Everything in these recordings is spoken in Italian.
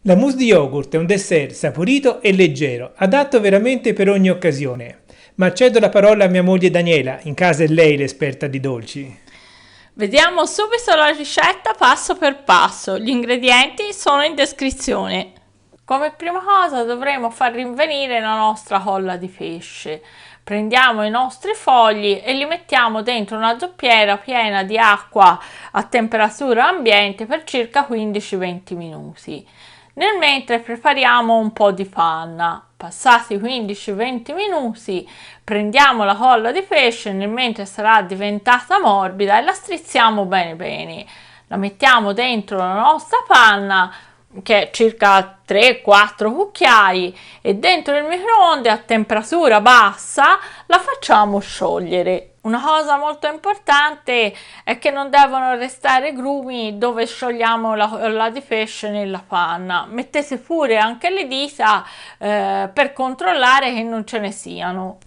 La mousse di yogurt è un dessert saporito e leggero, adatto veramente per ogni occasione. Ma cedo la parola a mia moglie Daniela, in casa è lei l'esperta di dolci. Vediamo subito la ricetta passo per passo. Gli ingredienti sono in descrizione. Come prima cosa dovremo far rinvenire la nostra colla di pesce. Prendiamo i nostri fogli e li mettiamo dentro una zuppiera piena di acqua a temperatura ambiente per circa 15-20 minuti. Nel mentre prepariamo un po' di panna. Passati 15-20 minuti prendiamo la colla di pesce nel mentre sarà diventata morbida e la strizziamo bene bene. La mettiamo dentro la nostra panna, che è circa 3-4 cucchiai, e dentro il microonde a temperatura bassa la facciamo sciogliere. Una cosa molto importante è che non devono restare grumi dove sciogliamo la di pesce nella panna. Mettete pure anche le dita per controllare che non ce ne siano.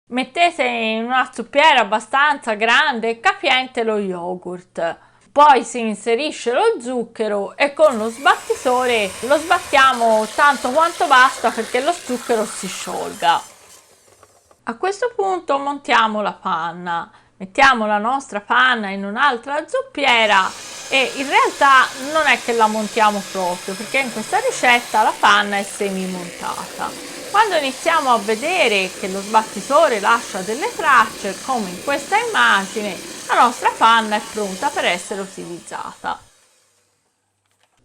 Mettete in una zuppiera abbastanza grande e capiente lo yogurt. Poi si inserisce lo zucchero e con lo sbattitore lo sbattiamo tanto quanto basta perché lo zucchero si sciolga. A questo punto montiamo la panna, mettiamo la nostra panna in un'altra zuppiera e in realtà non è che la montiamo proprio perché in questa ricetta la panna è semi montata. Quando iniziamo a vedere che lo sbattitore lascia delle tracce, come in questa immagine, la nostra panna è pronta per essere utilizzata.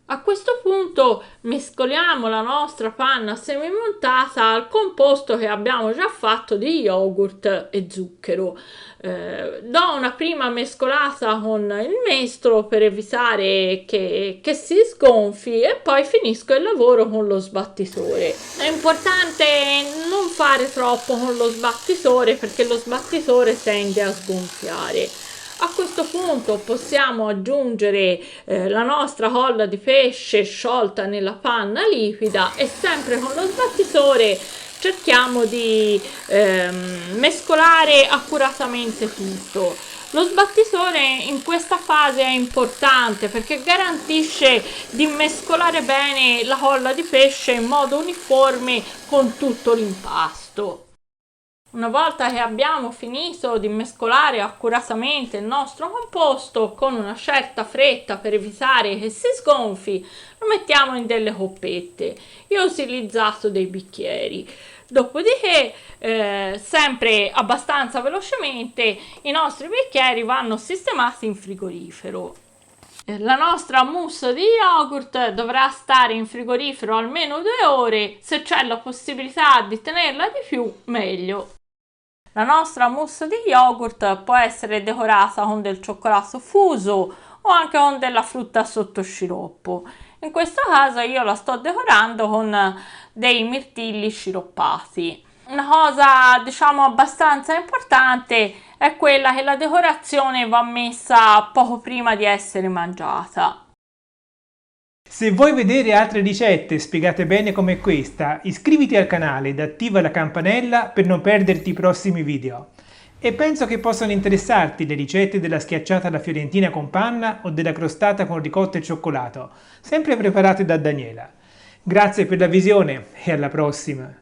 A questo punto mescoliamo la nostra panna semimontata al composto che abbiamo già fatto di yogurt e zucchero. Do una prima mescolata con il mestolo per evitare che si sgonfi e poi finisco il lavoro con lo sbattitore. È importante non fare troppo con lo sbattitore perché lo sbattitore tende a sgonfiare. A questo punto possiamo aggiungere la nostra colla di pesce sciolta nella panna liquida e sempre con lo sbattitore cerchiamo di mescolare accuratamente tutto. Lo sbattitore in questa fase è importante perché garantisce di mescolare bene la colla di pesce in modo uniforme con tutto l'impasto. Una volta che abbiamo finito di mescolare accuratamente il nostro composto con una certa fretta per evitare che si sgonfi, lo mettiamo in delle coppette. Io ho utilizzato dei bicchieri. Dopodiché, sempre abbastanza velocemente, i nostri bicchieri vanno sistemati in frigorifero. La nostra mousse di yogurt dovrà stare in frigorifero almeno 2 ore, se c'è la possibilità di tenerla di più, meglio. La nostra mousse di yogurt può essere decorata con del cioccolato fuso o anche con della frutta sotto sciroppo. In questo caso io la sto decorando con dei mirtilli sciroppati. Una cosa diciamo abbastanza importante è quella che la decorazione va messa poco prima di essere mangiata. Se vuoi vedere altre ricette spiegate bene come questa, iscriviti al canale ed attiva la campanella per non perderti i prossimi video. E penso che possano interessarti le ricette della schiacciata alla fiorentina con panna o della crostata con ricotta e cioccolato, sempre preparate da Daniela. Grazie per la visione e alla prossima!